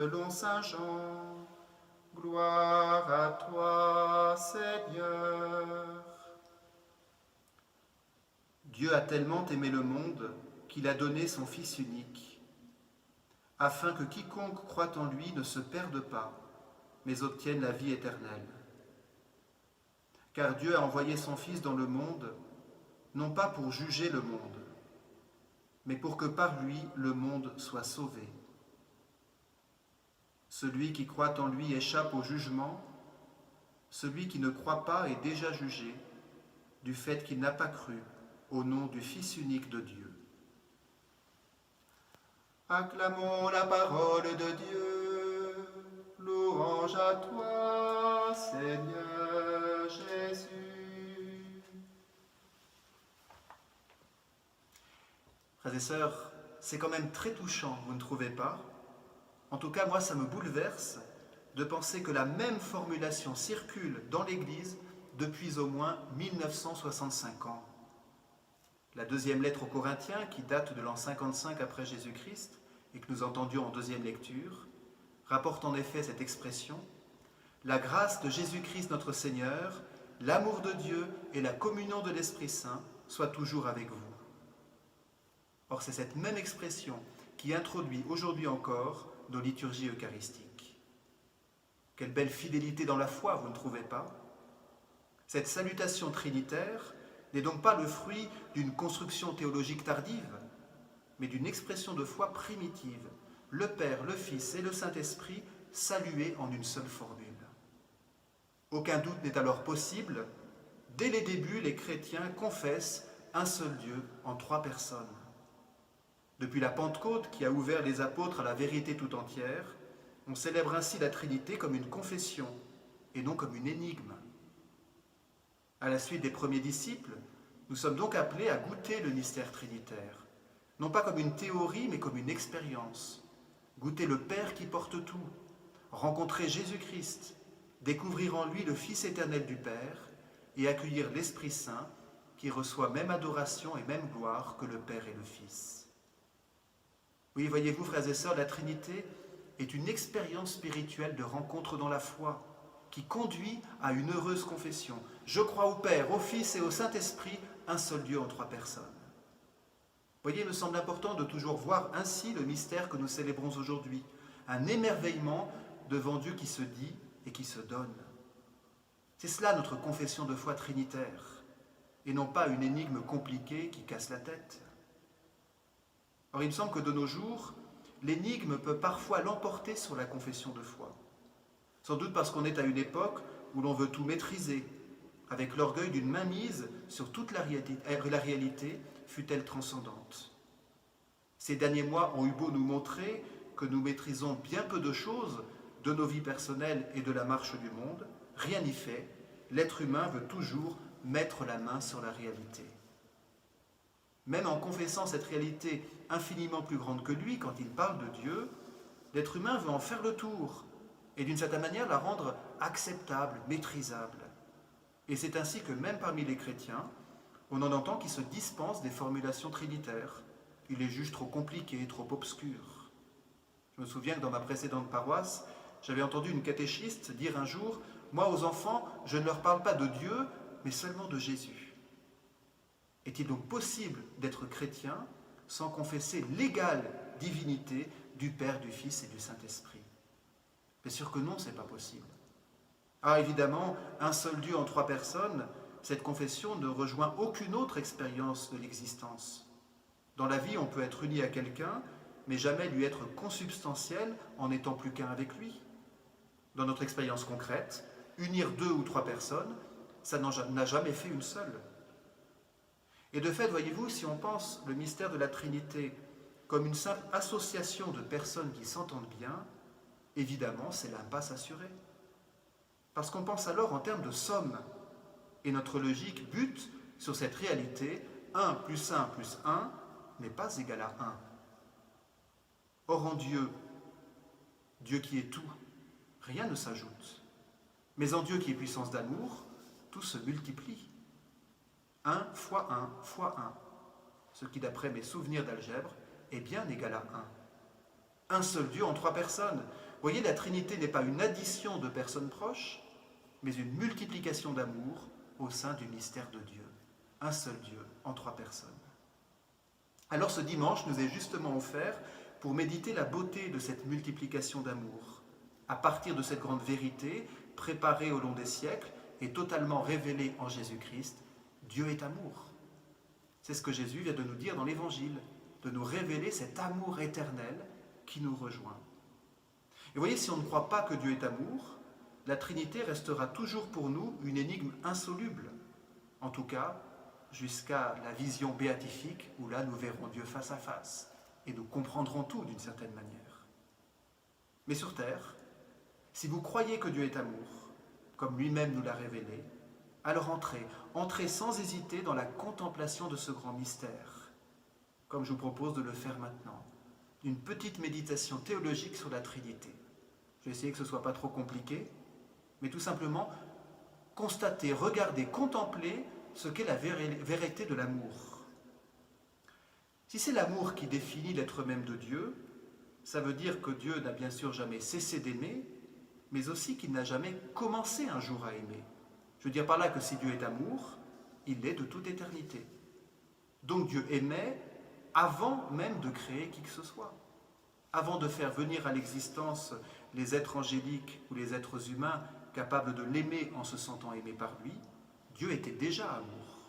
Selon Saint Jean, gloire à toi, Seigneur. Dieu a tellement aimé le monde qu'il a donné son Fils unique, afin que quiconque croit en lui ne se perde pas, mais obtienne la vie éternelle. Car Dieu a envoyé son Fils dans le monde, non pas pour juger le monde, mais pour que par lui le monde soit sauvé. Celui qui croit en lui échappe au jugement, celui qui ne croit pas est déjà jugé, du fait qu'il n'a pas cru au nom du Fils unique de Dieu. Acclamons la parole de Dieu, louange à toi, Seigneur Jésus. Frères et sœurs, c'est quand même très touchant, vous ne trouvez pas ? En tout cas, moi, ça me bouleverse de penser que la même formulation circule dans l'Église depuis au moins 1965 ans. La deuxième lettre aux Corinthiens, qui date de l'an 55 après Jésus-Christ et que nous entendions en deuxième lecture, rapporte en effet cette expression « La grâce de Jésus-Christ notre Seigneur, l'amour de Dieu et la communion de l'Esprit Saint soient toujours avec vous. » Or, c'est cette même expression qui introduit aujourd'hui encore nos liturgies eucharistiques. Quelle belle fidélité dans la foi, vous ne trouvez pas ? Cette salutation trinitaire n'est donc pas le fruit d'une construction théologique tardive, mais d'une expression de foi primitive, le Père, le Fils et le Saint-Esprit salués en une seule formule. Aucun doute n'est alors possible. Dès les débuts, les chrétiens confessent un seul Dieu en trois personnes. Depuis la Pentecôte qui a ouvert les apôtres à la vérité tout entière, on célèbre ainsi la Trinité comme une confession et non comme une énigme. À la suite des premiers disciples, nous sommes donc appelés à goûter le mystère trinitaire, non pas comme une théorie mais comme une expérience. Goûter le Père qui porte tout, rencontrer Jésus-Christ, découvrir en lui le Fils éternel du Père et accueillir l'Esprit Saint qui reçoit même adoration et même gloire que le Père et le Fils. Oui, voyez-vous, frères et sœurs, la Trinité est une expérience spirituelle de rencontre dans la foi qui conduit à une heureuse confession. Je crois au Père, au Fils et au Saint-Esprit, un seul Dieu en trois personnes. Voyez, il me semble important de toujours voir ainsi le mystère que nous célébrons aujourd'hui, un émerveillement devant Dieu qui se dit et qui se donne. C'est cela notre confession de foi trinitaire, et non pas une énigme compliquée qui casse la tête. Or, il me semble que de nos jours, l'énigme peut parfois l'emporter sur la confession de foi. Sans doute parce qu'on est à une époque où l'on veut tout maîtriser, avec l'orgueil d'une mainmise sur toute la réalité, fût-elle transcendante. Ces derniers mois ont eu beau nous montrer que nous maîtrisons bien peu de choses de nos vies personnelles et de la marche du monde, rien n'y fait, l'être humain veut toujours mettre la main sur la réalité. Même en confessant cette réalité infiniment plus grande que lui, quand il parle de Dieu, l'être humain veut en faire le tour et d'une certaine manière la rendre acceptable, maîtrisable. Et c'est ainsi que même parmi les chrétiens, on en entend qui se dispensent des formulations trinitaires. Ils les jugent trop compliquées, trop obscures. Je me souviens que dans ma précédente paroisse, j'avais entendu une catéchiste dire un jour « Moi, aux enfants, je ne leur parle pas de Dieu, mais seulement de Jésus. » Est-il donc possible d'être chrétien sans confesser l'égale divinité du Père, du Fils et du Saint-Esprit? Bien sûr que non, ce n'est pas possible. Ah, évidemment, un seul Dieu en trois personnes, cette confession ne rejoint aucune autre expérience de l'existence. Dans la vie, on peut être uni à quelqu'un, mais jamais lui être consubstantiel en n'étant plus qu'un avec lui. Dans notre expérience concrète, unir deux ou trois personnes, ça n'a jamais fait une seule. Et de fait, voyez-vous, si on pense le mystère de la Trinité comme une simple association de personnes qui s'entendent bien, évidemment, c'est l'impasse assurée. Parce qu'on pense alors en termes de somme, et notre logique bute sur cette réalité, 1 plus 1 plus 1 n'est pas égal à 1. Or en Dieu, Dieu qui est tout, rien ne s'ajoute. Mais en Dieu qui est puissance d'amour, tout se multiplie. 1 fois 1 fois 1, ce qui d'après mes souvenirs d'algèbre est bien égal à 1. Un seul Dieu en trois personnes. voyez, la Trinité n'est pas une addition de personnes proches, mais une multiplication d'amour au sein du mystère de Dieu. Un seul Dieu en 3 personnes. Alors ce dimanche nous est justement offert pour méditer la beauté de cette multiplication d'amour, à partir de cette grande vérité préparée au long des siècles et totalement révélée en Jésus-Christ. Dieu est amour. C'est ce que Jésus vient de nous dire dans l'Évangile, de nous révéler cet amour éternel qui nous rejoint. Et vous voyez, si on ne croit pas que Dieu est amour, la Trinité restera toujours pour nous une énigme insoluble. En tout cas, jusqu'à la vision béatifique, où là nous verrons Dieu face à face, et nous comprendrons tout d'une certaine manière. Mais sur terre, si vous croyez que Dieu est amour, comme lui-même nous l'a révélé, alors entrez sans hésiter dans la contemplation de ce grand mystère, comme je vous propose de le faire maintenant, d'une petite méditation théologique sur la Trinité. Je vais essayer que ce ne soit pas trop compliqué, mais tout simplement constater, regarder, contempler ce qu'est la vérité de l'amour. Si c'est l'amour qui définit l'être même de Dieu, ça veut dire que Dieu n'a bien sûr jamais cessé d'aimer, mais aussi qu'il n'a jamais commencé un jour à aimer. Je veux dire par là que si Dieu est amour, il l'est de toute éternité. Donc Dieu aimait avant même de créer qui que ce soit. Avant de faire venir à l'existence les êtres angéliques ou les êtres humains capables de l'aimer en se sentant aimé par lui, Dieu était déjà amour.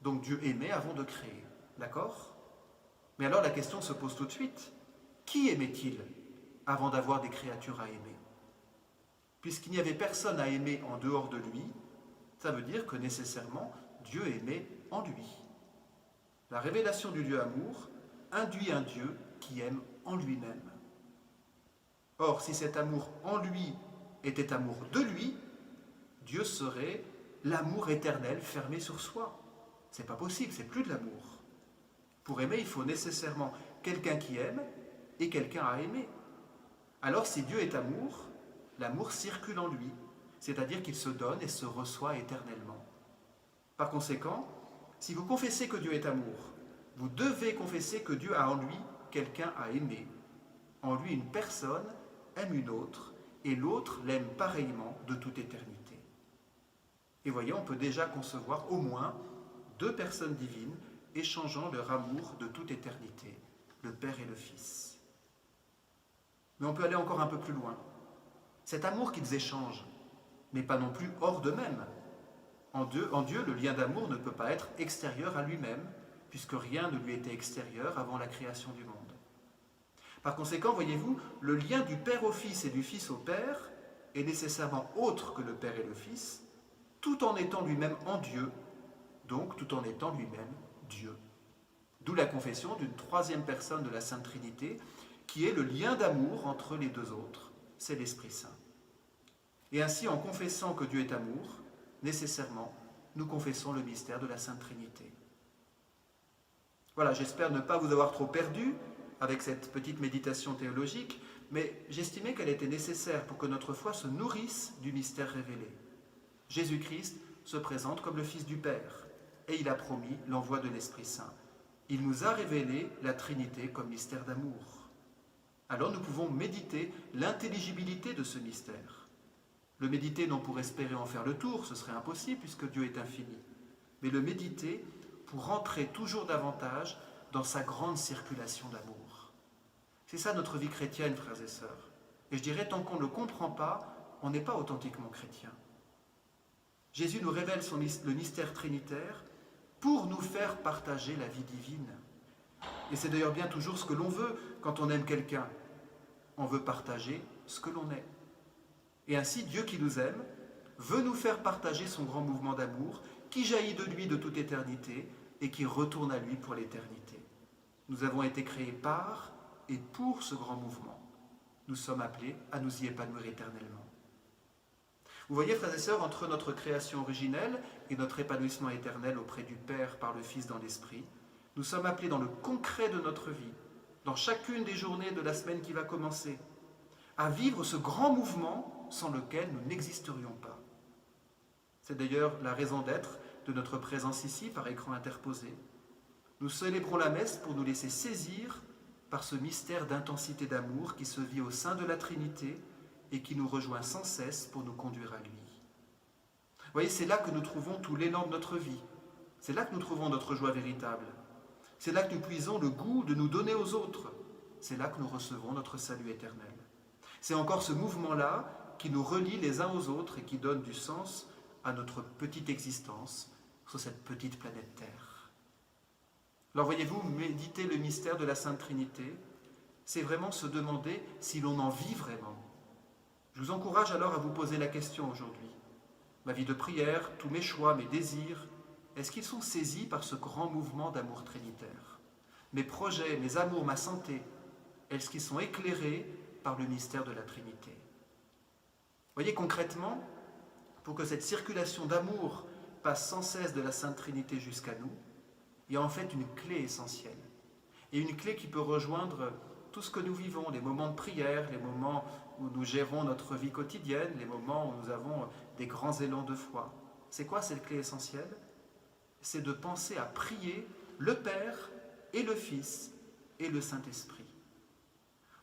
Donc Dieu aimait avant de créer. D'accord ? Mais alors la question se pose tout de suite. Qui aimait-il avant d'avoir des créatures à aimer ? Puisqu'il n'y avait personne à aimer en dehors de lui, ça veut dire que nécessairement Dieu aimait en lui. La révélation du Dieu amour induit un Dieu qui aime en lui-même. Or, si cet amour en lui était amour de lui, Dieu serait l'amour éternel fermé sur soi. C'est pas possible, c'est plus de l'amour. Pour aimer, il faut nécessairement quelqu'un qui aime et quelqu'un à aimer. Alors, si Dieu est amour, l'amour circule en lui, c'est-à-dire qu'il se donne et se reçoit éternellement. Par conséquent, si vous confessez que Dieu est amour, vous devez confesser que Dieu a en lui quelqu'un à aimer. En lui, une personne aime une autre, et l'autre l'aime pareillement de toute éternité. Et voyez, on peut déjà concevoir au moins 2 personnes divines échangeant leur amour de toute éternité, le Père et le Fils. Mais on peut aller encore un peu plus loin. Cet amour qu'ils échangent n'est pas non plus hors d'eux-mêmes. En Dieu, le lien d'amour ne peut pas être extérieur à lui-même, puisque rien ne lui était extérieur avant la création du monde. Par conséquent, voyez-vous, le lien du Père au Fils et du Fils au Père est nécessairement autre que le Père et le Fils, tout en étant lui-même en Dieu, donc tout en étant lui-même Dieu. D'où la confession d'une 3e personne de la Sainte Trinité, qui est le lien d'amour entre les 2 autres, c'est l'Esprit Saint. Et ainsi, en confessant que Dieu est amour, nécessairement, nous confessons le mystère de la Sainte Trinité. Voilà, j'espère ne pas vous avoir trop perdu avec cette petite méditation théologique, mais j'estimais qu'elle était nécessaire pour que notre foi se nourrisse du mystère révélé. Jésus-Christ se présente comme le Fils du Père, et il a promis l'envoi de l'Esprit Saint. Il nous a révélé la Trinité comme mystère d'amour. Alors nous pouvons méditer l'intelligibilité de ce mystère. Le méditer non pour espérer en faire le tour, ce serait impossible puisque Dieu est infini, mais le méditer pour entrer toujours davantage dans sa grande circulation d'amour. C'est ça notre vie chrétienne, frères et sœurs. Et je dirais, tant qu'on ne le comprend pas, on n'est pas authentiquement chrétien. Jésus nous révèle le mystère trinitaire pour nous faire partager la vie divine. Et c'est d'ailleurs bien toujours ce que l'on veut quand on aime quelqu'un. On veut partager ce que l'on est. Et ainsi, Dieu qui nous aime veut nous faire partager son grand mouvement d'amour qui jaillit de lui de toute éternité et qui retourne à lui pour l'éternité. Nous avons été créés par et pour ce grand mouvement. Nous sommes appelés à nous y épanouir éternellement. Vous voyez, frères et sœurs, entre notre création originelle et notre épanouissement éternel auprès du Père par le Fils dans l'Esprit, nous sommes appelés dans le concret de notre vie, dans chacune des journées de la semaine qui va commencer, à vivre ce grand mouvement sans lequel nous n'existerions pas. C'est d'ailleurs la raison d'être de notre présence ici par écran interposé. Nous célébrons la messe pour nous laisser saisir par ce mystère d'intensité d'amour qui se vit au sein de la Trinité et qui nous rejoint sans cesse pour nous conduire à lui. Vous voyez, c'est là que nous trouvons tout l'élan de notre vie. C'est là que nous trouvons notre joie véritable. C'est là que nous puisons le goût de nous donner aux autres. C'est là que nous recevons notre salut éternel. C'est encore ce mouvement-là qui nous relie les uns aux autres et qui donne du sens à notre petite existence sur cette petite planète Terre. Alors voyez-vous, méditer le mystère de la Sainte Trinité, c'est vraiment se demander si l'on en vit vraiment. Je vous encourage alors à vous poser la question aujourd'hui. Ma vie de prière, tous mes choix, mes désirs, est-ce qu'ils sont saisis par ce grand mouvement d'amour trinitaire? Mes projets, mes amours, ma santé, est-ce qu'ils sont éclairés par le mystère de la Trinité? Voyez concrètement, pour que cette circulation d'amour passe sans cesse de la Sainte Trinité jusqu'à nous, il y a en fait une clé essentielle. Et une clé qui peut rejoindre tout ce que nous vivons, les moments de prière, les moments où nous gérons notre vie quotidienne, les moments où nous avons des grands élans de foi. C'est quoi cette clé essentielle? C'est de penser à prier le Père et le Fils et le Saint-Esprit.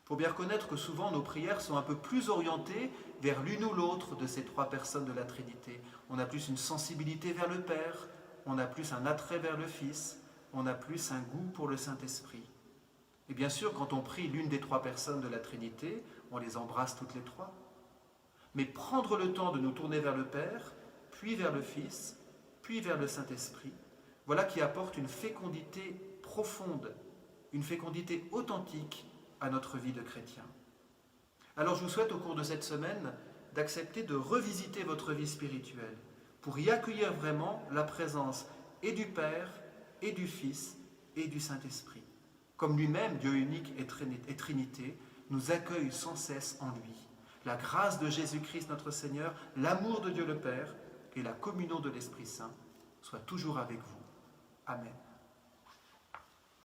Il faut bien reconnaître que souvent nos prières sont un peu plus orientées vers l'une ou l'autre de ces trois personnes de la Trinité. On a plus une sensibilité vers le Père, on a plus un attrait vers le Fils, on a plus un goût pour le Saint-Esprit. Et bien sûr, quand on prie l'une des trois personnes de la Trinité, on les embrasse toutes les trois. Mais prendre le temps de nous tourner vers le Père, puis vers le Fils, puis vers le Saint-Esprit, voilà qui apporte une fécondité profonde, une fécondité authentique à notre vie de chrétien. Alors je vous souhaite au cours de cette semaine d'accepter de revisiter votre vie spirituelle pour y accueillir vraiment la présence et du Père, et du Fils, et du Saint-Esprit. Comme lui-même, Dieu unique et Trinité, nous accueille sans cesse en lui. La grâce de Jésus-Christ notre Seigneur, l'amour de Dieu le Père et la communion de l'Esprit Saint soient toujours avec vous. Amen.